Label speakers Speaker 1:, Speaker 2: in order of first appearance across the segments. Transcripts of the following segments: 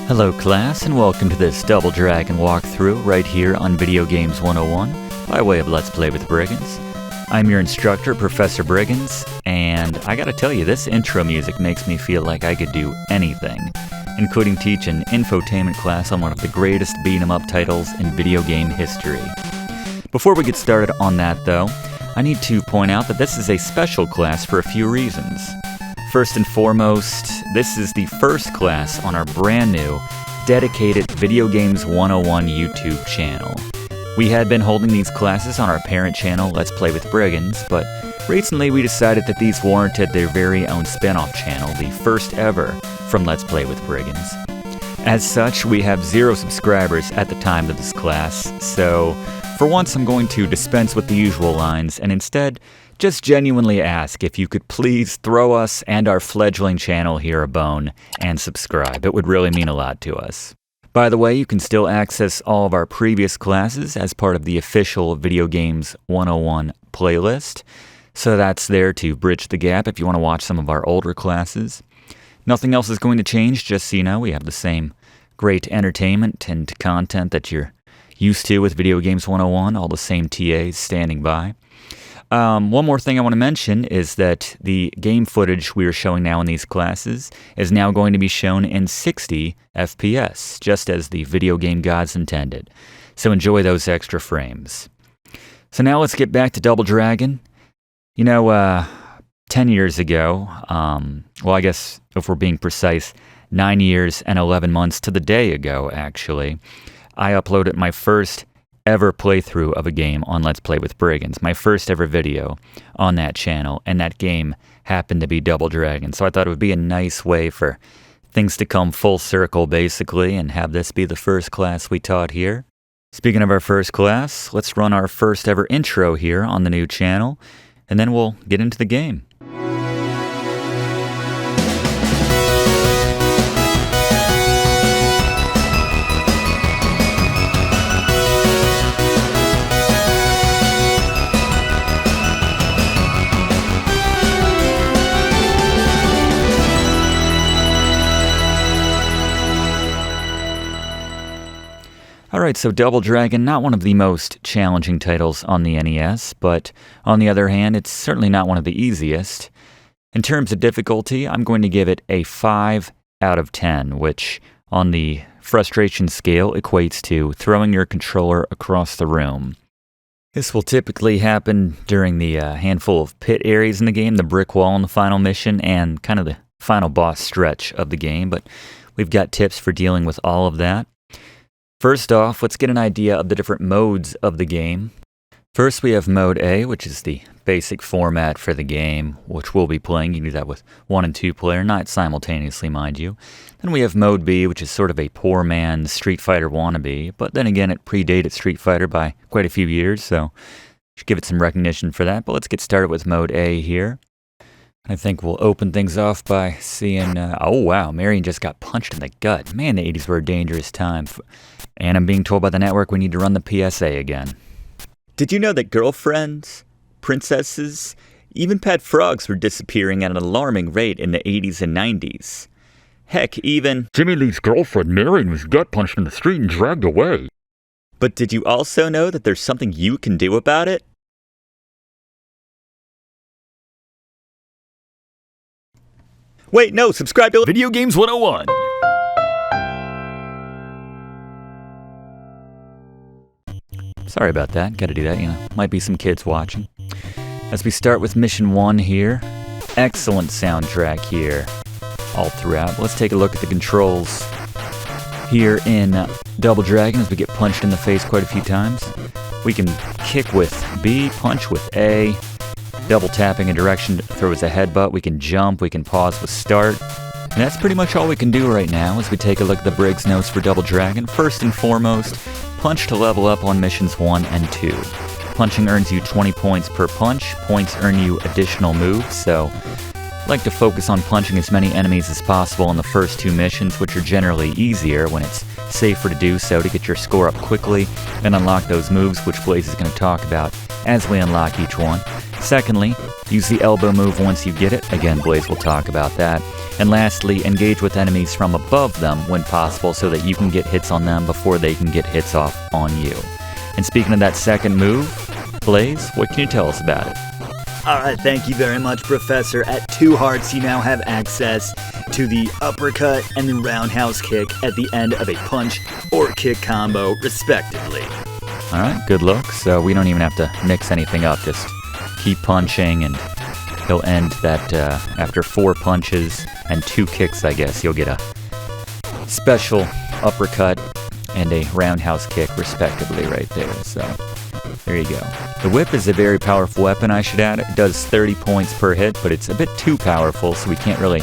Speaker 1: Hello class, and welcome to this Double Dragon walkthrough right here on Video Games 101 by way of Let's Play with Brigands. I'm your instructor, Professor Brigands, and I gotta tell you, this intro music makes me feel like I could do anything, including teach an infotainment class on one of the greatest beat-em-up titles in video game history. Before we get started on that though, I need to point out that this is a special class for a few reasons. First and foremost, this is the first class on our brand new, dedicated Video Games 101 YouTube channel. We had been holding these classes on our parent channel, Let's Play with Brigands, but recently we decided that these warranted their very own spin-off channel, the first ever from Let's Play with Brigands. As such, we have 0 subscribers at the time of this class, so for once I'm going to dispense with the usual lines and instead just genuinely ask if you could please throw us and our fledgling channel here a bone and subscribe. It would really mean a lot to us. By the way, you can still access all of our previous classes as part of the official Video Games 101 playlist, so that's there to bridge the gap if you want to watch some of our older classes. Nothing else is going to change, just so you know, we have the same great entertainment and content that you're used to with Video Games 101, all the same TAs standing by. One more thing I want to mention is that the game footage we are showing now in these classes is now going to be shown in 60 FPS, just as the video game gods intended. So enjoy those extra frames. So now let's get back to Double Dragon. You know, 10 years ago, well, I guess if we're being precise, 9 years and 11 months to the day ago, actually, I uploaded my first ever playthrough of a game on Let's Play with Brigands, my first ever video on that channel, and that game happened to be Double Dragon. So I thought it would be a nice way for things to come full circle, basically, and have this be the first class we taught here. Speaking of our first class, let's run our first ever intro here on the new channel, and then we'll get into the game. Alright, so Double Dragon, not one of the most challenging titles on the NES, but on the other hand, it's certainly not one of the easiest. In terms of difficulty, I'm going to give it a 5 out of 10, which on the frustration scale equates to throwing your controller across the room. This will typically happen during the handful of pit areas in the game, the brick wall in the final mission, and kind of the final boss stretch of the game, but we've got tips for dealing with all of that. First off, let's get an idea of the different modes of the game. First, we have Mode A, which is the basic format for the game, which we'll be playing. You can do that with 1 and 2 player, not simultaneously, mind you. Then we have Mode B, which is sort of a poor man's Street Fighter wannabe, but then again, it predated Street Fighter by quite a few years, so should give it some recognition for that. But let's get started with Mode A here. I think we'll open things off by seeing, oh wow, Marion just got punched in the gut. Man, the 80s were a dangerous time. And I'm being told by the network we need to run the PSA again. Did you know that girlfriends, princesses, even pet frogs were disappearing at an alarming rate in the 80s and 90s? Heck, even
Speaker 2: Jimmy Lee's girlfriend Marion was gut punched in the street and dragged away.
Speaker 1: But did you also know that there's something you can do about it? Wait, no, subscribe to
Speaker 2: Video Games 101.
Speaker 1: Sorry about that, gotta do that, you know, might be some kids watching. As we start with Mission 1 here, excellent soundtrack here, all throughout. Let's take a look at the controls here in Double Dragon as we get punched in the face quite a few times. We can kick with B, punch with A, double tapping a direction to throw as a headbutt. We can jump, we can pause with start. And that's pretty much all we can do right now as we take a look at the Briggs notes for Double Dragon. First and foremost, punch to level up on missions 1 and 2. Punching earns you 20 points per punch. Points earn you additional moves, so like to focus on punching as many enemies as possible in the first 2 missions, which are generally easier when it's safer to do so to get your score up quickly and unlock those moves, which Blaze is going to talk about as we unlock each one. Secondly, use the elbow move once you get it. Again, Blaze will talk about that. And lastly, engage with enemies from above them when possible so that you can get hits on them before they can get hits off on you. And speaking of that second move, Blaze, what can you tell us about it?
Speaker 3: Alright, thank you very much, Professor. At 2 hearts, you now have access to the uppercut and the roundhouse kick at the end of a punch or kick combo, respectively.
Speaker 1: Alright, good luck. So we don't even have to mix anything up, just keep punching and he'll end that after 4 punches and 2 kicks, I guess. You'll get a special uppercut and a roundhouse kick, respectively, right there. So there you go. The whip is a very powerful weapon, I should add. It does 30 points per hit, but it's a bit too powerful, so we can't really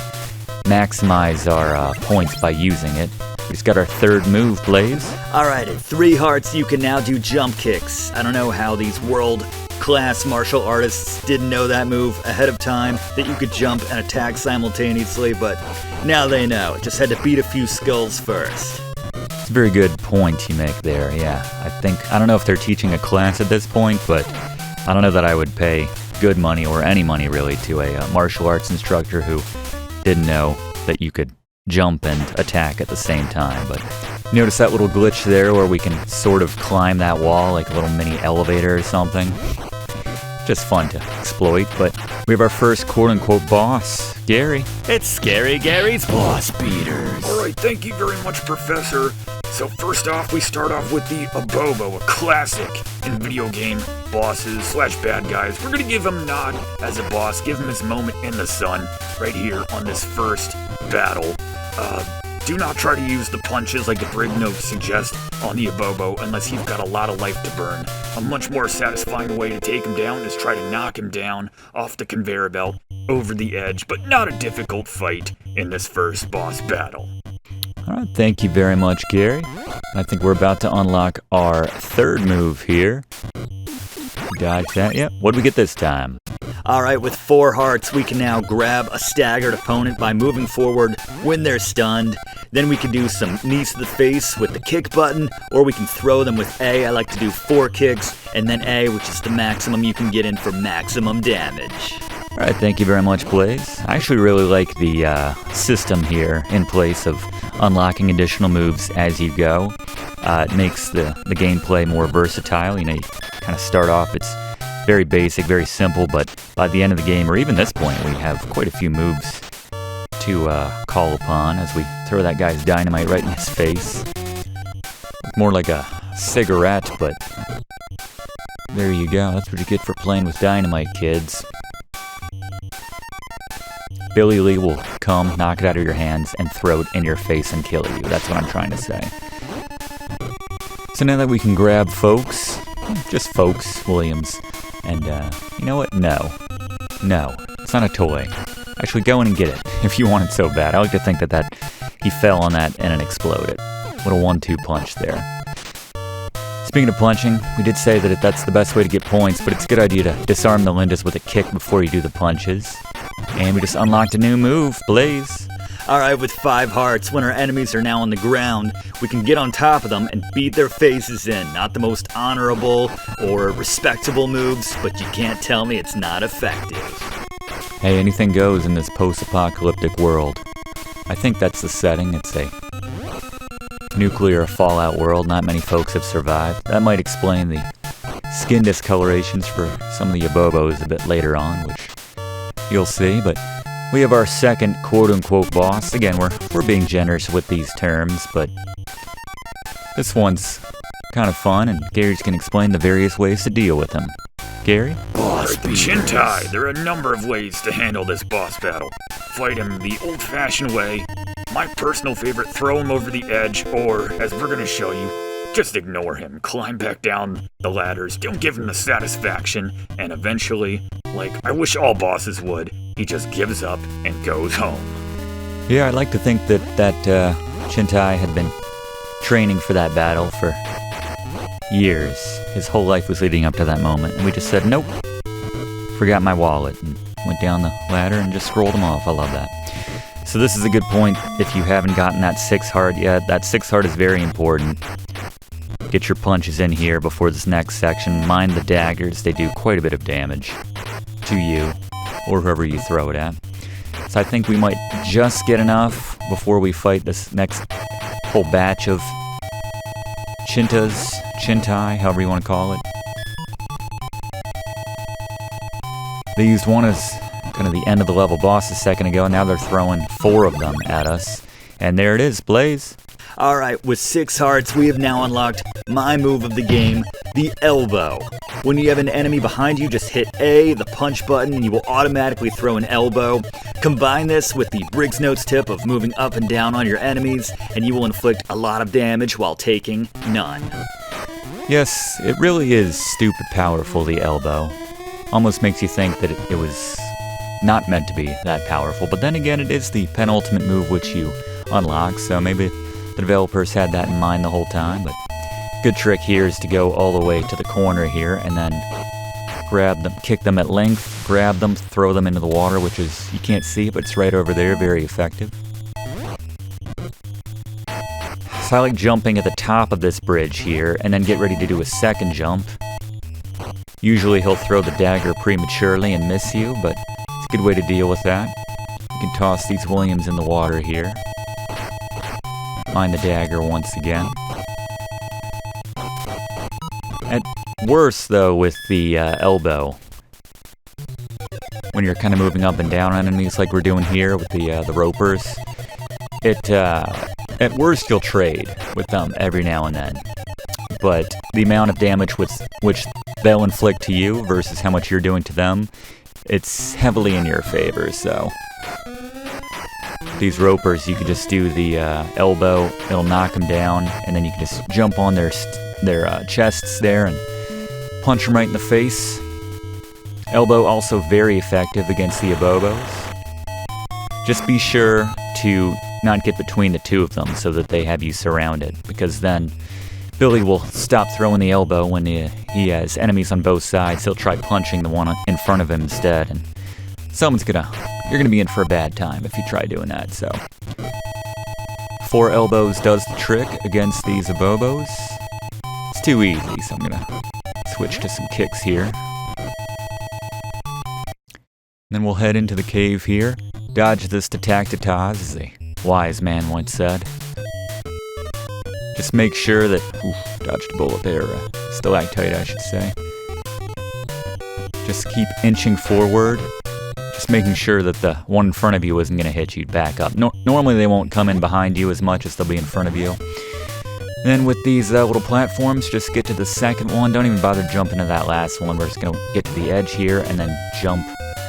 Speaker 1: maximize our points by using it. We just got our third move, Blaze.
Speaker 3: Alright, at 3 hearts, you can now do jump kicks. I don't know how these world-class martial artists didn't know that move ahead of time, that you could jump and attack simultaneously, but now they know. Just had to beat a few skulls first.
Speaker 1: It's a very good point you make there, yeah. I don't know if they're teaching a class at this point, but I don't know that I would pay good money, or any money really, to a martial arts instructor who didn't know that you could jump and attack at the same time. But notice that little glitch there where we can sort of climb that wall like a little mini elevator or something. Just fun to exploit, but we have our first quote-unquote boss, Gary.
Speaker 3: It's Scary Gary's Boss Beaters.
Speaker 2: Alright, thank you very much, Professor. So first off, we start off with the Abobo, a classic in video game bosses / bad guys. We're gonna give him Nod as a boss, give him his moment in the sun right here on this first battle. Do not try to use the punches like the Brig notes suggest on the Abobo unless you've got a lot of life to burn. A much more satisfying way to take him down is try to knock him down off the conveyor belt over the edge, but not a difficult fight in this first boss battle.
Speaker 1: Alright, thank you very much, Gary. I think we're about to unlock our third move here. Dodge that, yep. What do we get this time?
Speaker 3: Alright, with 4 hearts, we can now grab a staggered opponent by moving forward when they're stunned. Then we can do some knees to the face with the kick button, or we can throw them with A. I like to do 4 kicks, and then A, which is the maximum you can get in for maximum damage.
Speaker 1: Alright, thank you very much, Blaze. I actually really like the system here in place of unlocking additional moves as you go. It makes the gameplay more versatile. You know, you kind of start off, it's very basic, very simple, but by the end of the game, or even this point, we have quite a few moves to call upon as we throw that guy's dynamite right in his face. More like a cigarette, but there you go. That's what you get for playing with dynamite, kids. Billy Lee will come, knock it out of your hands, and throw it in your face and kill you. That's what I'm trying to say. So now that we can grab folks, just folks, Williams, and you know what? No, it's not a toy. Actually, go in and get it if you want it so bad. I like to think that he fell on that and it exploded. What a 1-2 punch there. Speaking of punching, we did say that that's the best way to get points, but it's a good idea to disarm the Lindas with a kick before you do the punches. And we just unlocked a new move, Blaze.
Speaker 3: Alright, with 5 hearts, when our enemies are now on the ground, we can get on top of them and beat their faces in. Not the most honorable or respectable moves, but you can't tell me it's not effective.
Speaker 1: Hey, anything goes in this post-apocalyptic world. I think that's the setting. It's a nuclear fallout world. Not many folks have survived. That might explain the skin discolorations for some of the Abobos a bit later on, which you'll see, but we have our second quote-unquote boss. Again, we're being generous with these terms, but this one's kind of fun, and Gary's going to explain the various ways to deal with him. Gary?
Speaker 2: Boss Shintai, there are a number of ways to handle this boss battle. Fight him the old-fashioned way. My personal favorite, throw him over the edge, or, as we're going to show you, just ignore him. Climb back down the ladders, don't give him the satisfaction, and eventually, like I wish all bosses would, he just gives up and goes home.
Speaker 1: Yeah, I'd like to think that Shintai had been training for that battle for years. His whole life was leading up to that moment, and we just said, nope. Forgot my wallet, and went down the ladder and just scrolled them off. I love that. So this is a good point if you haven't gotten that 6 heart yet. That 6 heart is very important. Get your punches in here before this next section. Mind the daggers. They do quite a bit of damage to you or whoever you throw it at. So I think we might just get enough before we fight this next whole batch of Chintai, however you want to call it. They used one as kind of the end of the level boss a second ago. Now they're throwing 4 of them at us. And there it is, Blaze.
Speaker 3: Alright, with 6 hearts, we have now unlocked my move of the game, the elbow. When you have an enemy behind you, just hit A, the punch button, and you will automatically throw an elbow. Combine this with the Briggs Notes tip of moving up and down on your enemies, and you will inflict a lot of damage while taking none.
Speaker 1: Yes, it really is stupid powerful, the elbow. Almost makes you think that it was not meant to be that powerful, but then again, it is the penultimate move which you unlock, so maybe the developers had that in mind the whole time. But good trick here is to go all the way to the corner here and then grab them, kick them at length, grab them, throw them into the water, which is, you can't see, but it's right over there, very effective. So I like jumping at the top of this bridge here and then get ready to do a second jump. Usually he'll throw the dagger prematurely and miss you, but it's a good way to deal with that. You can toss these Williams in the water here. Mind the dagger once again. At worst, though, with the elbow, when you're kind of moving up and down on enemies like we're doing here with the ropers, at worst you'll trade with them every now and then. But the amount of damage which they'll inflict to you versus how much you're doing to them, it's heavily in your favor, so... These ropers, you can just do the elbow, it'll knock them down, and then you can just jump on their chests there and punch them right in the face. Elbow also very effective against the abobos. Just be sure to not get between the two of them so that they have you surrounded, because then Billy will stop throwing the elbow when he has enemies on both sides. He'll try punching the one in front of him instead, and you're gonna be in for a bad time if you try doing that, so. 4 elbows does the trick against these abobos. It's too easy, so I'm gonna switch to some kicks here. Then we'll head into the cave here. Dodge this to tactitaz, as a wise man once said. Just make sure that... dodged a bullet there. Stalactite, I should say. Just keep inching forward. Just making sure that the one in front of you isn't going to hit you back up. Normally they won't come in behind you as much as they'll be in front of you. Then with these little platforms, just get to the second one. Don't even bother jumping to that last one. We're just going to get to the edge here and then jump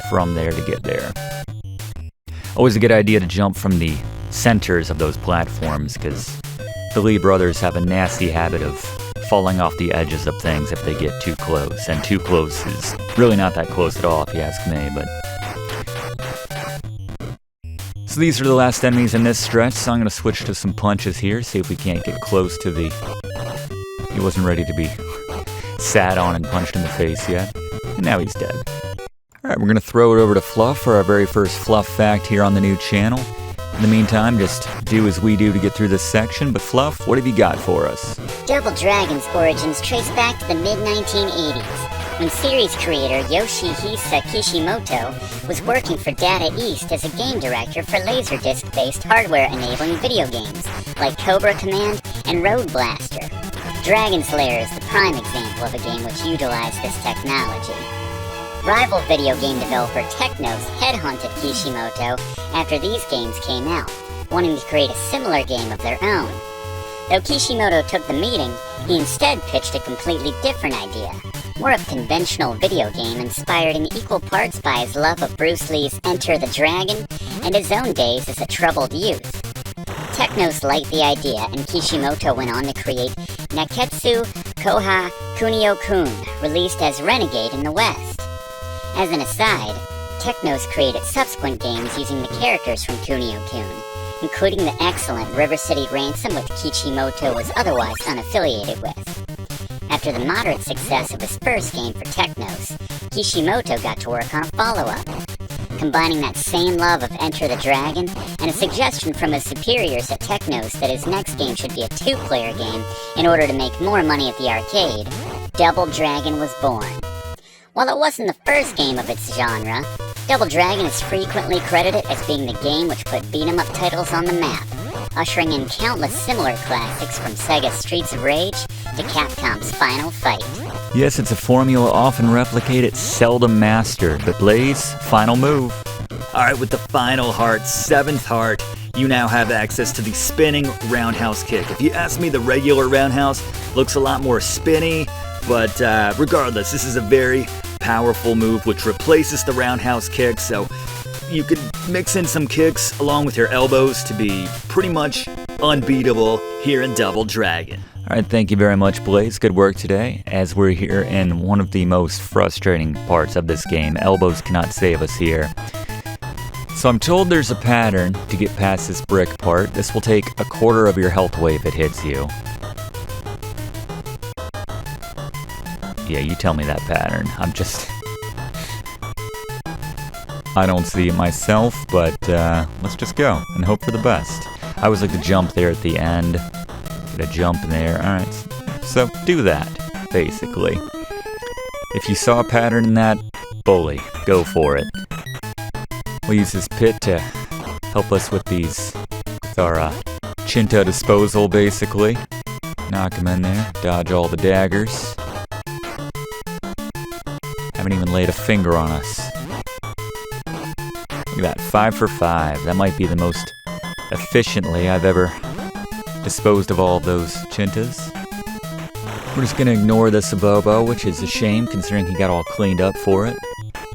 Speaker 1: from there to get there. Always a good idea to jump from the centers of those platforms, because the Lee brothers have a nasty habit of falling off the edges of things if they get too close. And too close is really not that close at all if you ask me, but... So these are the last enemies in this stretch, so I'm going to switch to some punches here, see if we can't get close to the... He wasn't ready to be sat on and punched in the face yet. And now he's dead. Alright, we're going to throw it over to Fluff for our very first Fluff fact here on the new channel. In the meantime, just do as we do to get through this section, but Fluff, what have you got for us?
Speaker 4: Double Dragon's origins trace back to the mid-1980s, when series creator Yoshihisa Kishimoto was working for Data East as a game director for Laserdisc-based hardware-enabling video games like Cobra Command and Road Blaster. Dragon's Lair is the prime example of a game which utilized this technology. Rival video game developer Technos headhunted Kishimoto after these games came out, wanting to create a similar game of their own. Though Kishimoto took the meeting, he instead pitched a completely different idea, more of a conventional video game inspired in equal parts by his love of Bruce Lee's Enter the Dragon and his own days as a troubled youth. Technos liked the idea, and Kishimoto went on to create Neketsu Koha Kunio-kun, released as Renegade in the West. As an aside, Technos created subsequent games using the characters from Kunio-kun, including the excellent River City Ransom, which Kishimoto was otherwise unaffiliated with. After the moderate success of his first game for Technos, Kishimoto got to work on a follow-up, combining that same love of Enter the Dragon and a suggestion from his superiors at Technos that his next game should be a 2-player game in order to make more money at the arcade, Double Dragon was born. While it wasn't the first game of its genre, Double Dragon is frequently credited as being the game which put beat-em-up titles on the map, ushering in countless similar classics from Sega's Streets of Rage to Capcom's Final Fight.
Speaker 1: Yes, it's a formula often replicated, seldom mastered, but Blaze, final move.
Speaker 3: Alright, with the final heart, 7th heart, you now have access to the spinning roundhouse kick. If you ask me, the regular roundhouse looks a lot more spinny, but regardless, this is a very powerful move which replaces the roundhouse kick, so you could mix in some kicks along with your elbows to be pretty much unbeatable here in Double Dragon.
Speaker 1: Alright, thank you very much, Blaze. Good work today. As we're here in one of the most frustrating parts of this game, elbows cannot save us here. So I'm told there's a pattern to get past this brick part. This will take a quarter of your health away if it hits you. Yeah, you tell me that pattern. I don't see it myself, but let's just go and hope for the best. I always like to jump there at the end. Get a jump in there. Alright, so do that, basically. If you saw a pattern in that, bully, go for it. We'll use this pit to help us with our Chinta disposal, basically. Knock him in there, dodge all the daggers. Haven't even laid a finger on us. Look at that, 5 for 5. That might be the most efficiently I've ever disposed of all of those Chintas. We're just gonna ignore this Abobo, which is a shame considering he got all cleaned up for it.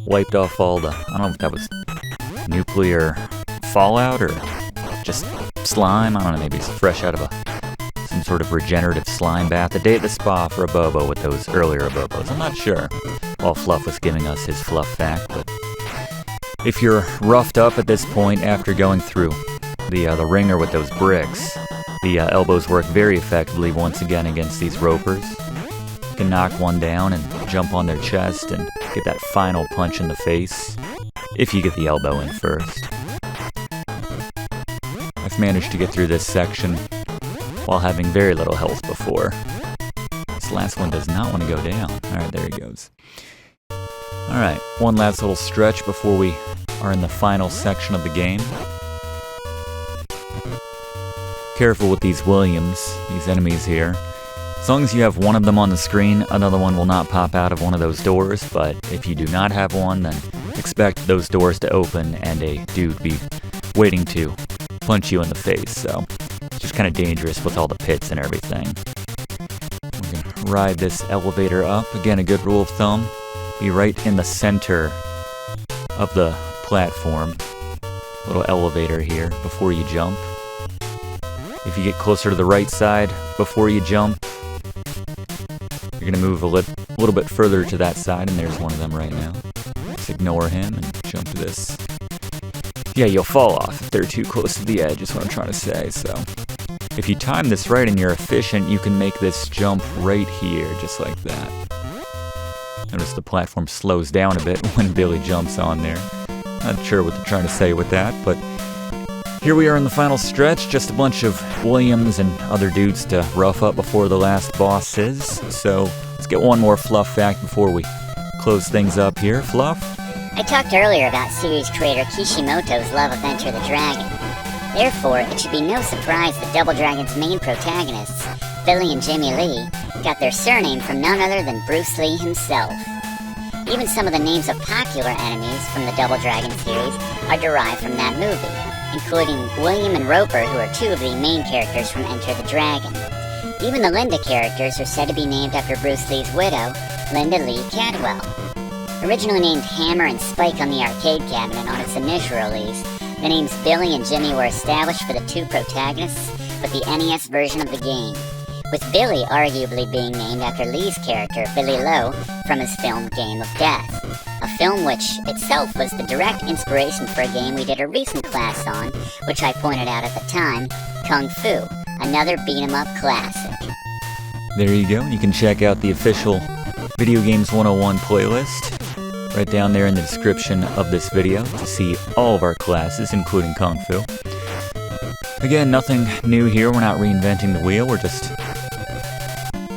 Speaker 1: Wiped off all the, I don't know if that was nuclear fallout or just slime. I don't know, maybe it's fresh out of some sort of regenerative slime bath. A day at the spa for Abobo with those earlier Abobos. I'm not sure. While Fluff was giving us his Fluff fact, but if you're roughed up at this point after going through the ringer with those bricks, the elbows work very effectively once again against these ropers. You can knock one down and jump on their chest and get that final punch in the face, if you get the elbow in first. I've managed to get through this section while having very little health before. This last one does not want to go down. Alright, there he goes. Alright, one last little stretch before we are in the final section of the game. Careful with these Williams, these enemies here. As long as you have one of them on the screen, another one will not pop out of one of those doors, but if you do not have one, then expect those doors to open and a dude be waiting to punch you in the face, so it's just kind of dangerous with all the pits and everything. We're going to ride this elevator up. Again, a good rule of thumb, be right in the center of the platform. Little elevator here before you jump. If you get closer to the right side before you jump, you're going to move a little bit further to that side, and there's one of them right now. Just ignore him and jump to this. Yeah, you'll fall off if they're too close to the edge, is what I'm trying to say, so. If you time this right and you're efficient, you can make this jump right here, just like that. Notice the platform slows down a bit when Billy jumps on there. Not sure what they're trying to say with that, but here we are in the final stretch, just a bunch of Williams and other dudes to rough up before the last bosses. So let's get one more Fluff fact before we close things up here. Fluff?
Speaker 4: I talked earlier about series creator Kishimoto's love of Enter the Dragon. Therefore, it should be no surprise that Double Dragon's main protagonists, Billy and Jimmy Lee, got their surname from none other than Bruce Lee himself. Even some of the names of popular enemies from the Double Dragon series are derived from that movie, including William and Roper, who are two of the main characters from Enter the Dragon. Even the Linda characters are said to be named after Bruce Lee's widow, Linda Lee Cadwell. Originally named Hammer and Spike on the arcade cabinet on its initial release, the names Billy and Jimmy were established for the two protagonists with the NES version of the game, with Billy arguably being named after Lee's character, Billy Lowe, from his film Game of Death, a film which itself was the direct inspiration for a game we did a recent class on, which I pointed out at the time, Kung Fu, another beat-em-up classic.
Speaker 1: There you go. You can check out the official Video Games 101 playlist right down there in the description of this video to see all of our classes, including Kung Fu. Again, nothing new here. We're not reinventing the wheel. We're just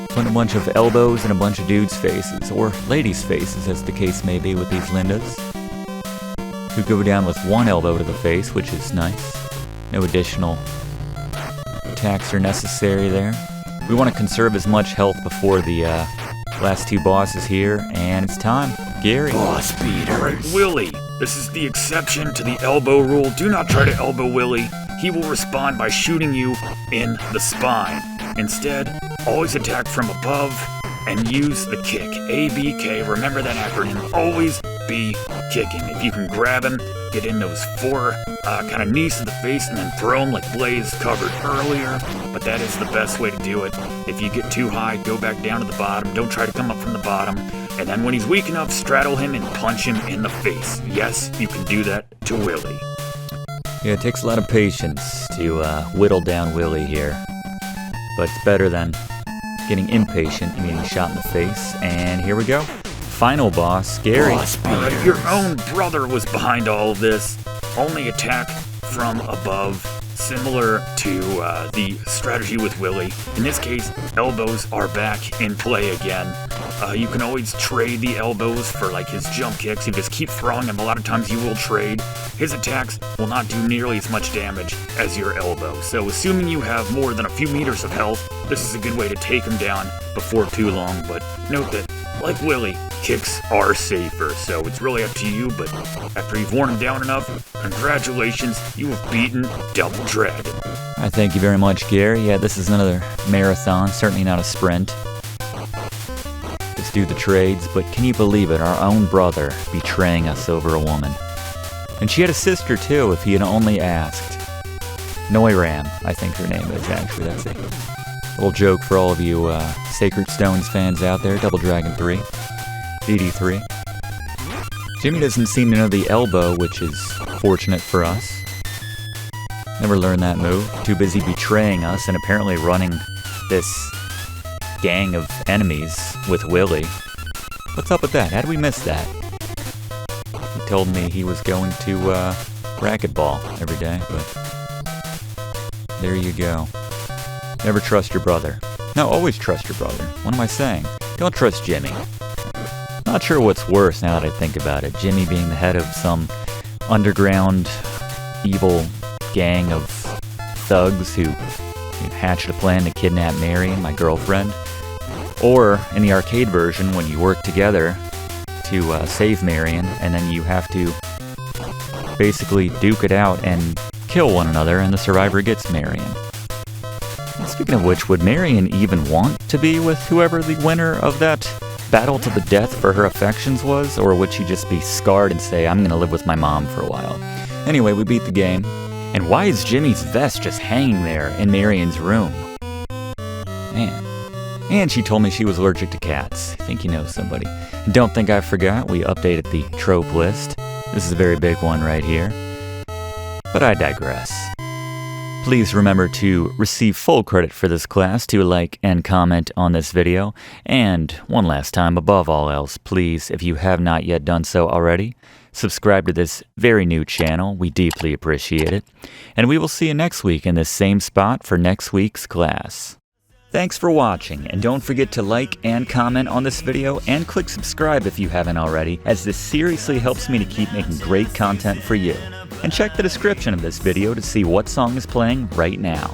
Speaker 1: putting a bunch of elbows in a bunch of dudes' faces, or ladies' faces, as the case may be with these Lindas, who go down with one elbow to the face, which is nice. No additional attacks are necessary there. We want to conserve as much health before the last two bosses here, and it's time. Gary.
Speaker 3: Boss beaters.
Speaker 2: Alright, Willy. This is the exception to the elbow rule. Do not try to elbow Willy. He will respond by shooting you in the spine. Instead, always attack from above and use the kick. ABK, remember that acronym. Always be kicking. If you can grab him, get in those four kind of knees to the face and then throw him like Blaze covered earlier. But that is the best way to do it. If you get too high, go back down to the bottom. Don't try to come up from the bottom. And then when he's weak enough, straddle him and punch him in the face. Yes, you can do that to Willy.
Speaker 1: Yeah, it takes a lot of patience to whittle down Willy here. But it's better than getting impatient and getting shot in the face. And here we go. Final boss, Gary.
Speaker 2: Alright, your own brother was behind all of this. Only attack from above, similar to the strategy with Willy. In this case, elbows are back in play again. You can always trade the elbows for like his jump kicks. You just keep throwing them. A lot of times you will trade. His attacks will not do nearly as much damage as your elbow. So assuming you have more than a few meters of health, this is a good way to take him down before too long. But note that, like Willy, kicks are safer, so it's really up to you, but after you've worn him down enough, congratulations, you have beaten Double Dragon.
Speaker 1: I thank you very much, Gary. Yeah, this is another marathon, certainly not a sprint. Just do the trades, but can you believe it? Our own brother betraying us over a woman. And she had a sister, too, if he had only asked. Noiram, I think her name is, actually. That's a little joke for all of you Sacred Stones fans out there. Double Dragon 3. DD3. Jimmy doesn't seem to know the elbow, which is fortunate for us. Never learned that move. Too busy betraying us and apparently running this gang of enemies with Willy. What's up with that? How did we miss that? He told me he was going to racquetball every day, but there you go. Never trust your brother. No, always trust your brother. What am I saying? Don't trust Jimmy. Not sure what's worse now that I think about it. Jimmy being the head of some underground evil gang of thugs who hatched a plan to kidnap Marion, my girlfriend. Or in the arcade version, when you work together to save Marion, and then you have to basically duke it out and kill one another, and the survivor gets Marion. And speaking of which, would Marion even want to be with whoever the winner of that battle to the death for her affections was, or would she just be scarred and say, I'm gonna live with my mom for a while? Anyway, we beat the game. And why is Jimmy's vest just hanging there in Marion's room? Man. And she told me she was allergic to cats. I think you know somebody. And don't think I forgot, we updated the trope list. This is a very big one right here. But I digress. Please remember to receive full credit for this class, to like and comment on this video. And one last time, above all else, please, if you have not yet done so already, subscribe to this very new channel. We deeply appreciate it. And we will see you next week in this same spot for next week's class. Thanks for watching, and don't forget to like and comment on this video, and click subscribe if you haven't already, as this seriously helps me to keep making great content for you. And check the description of this video to see what song is playing right now.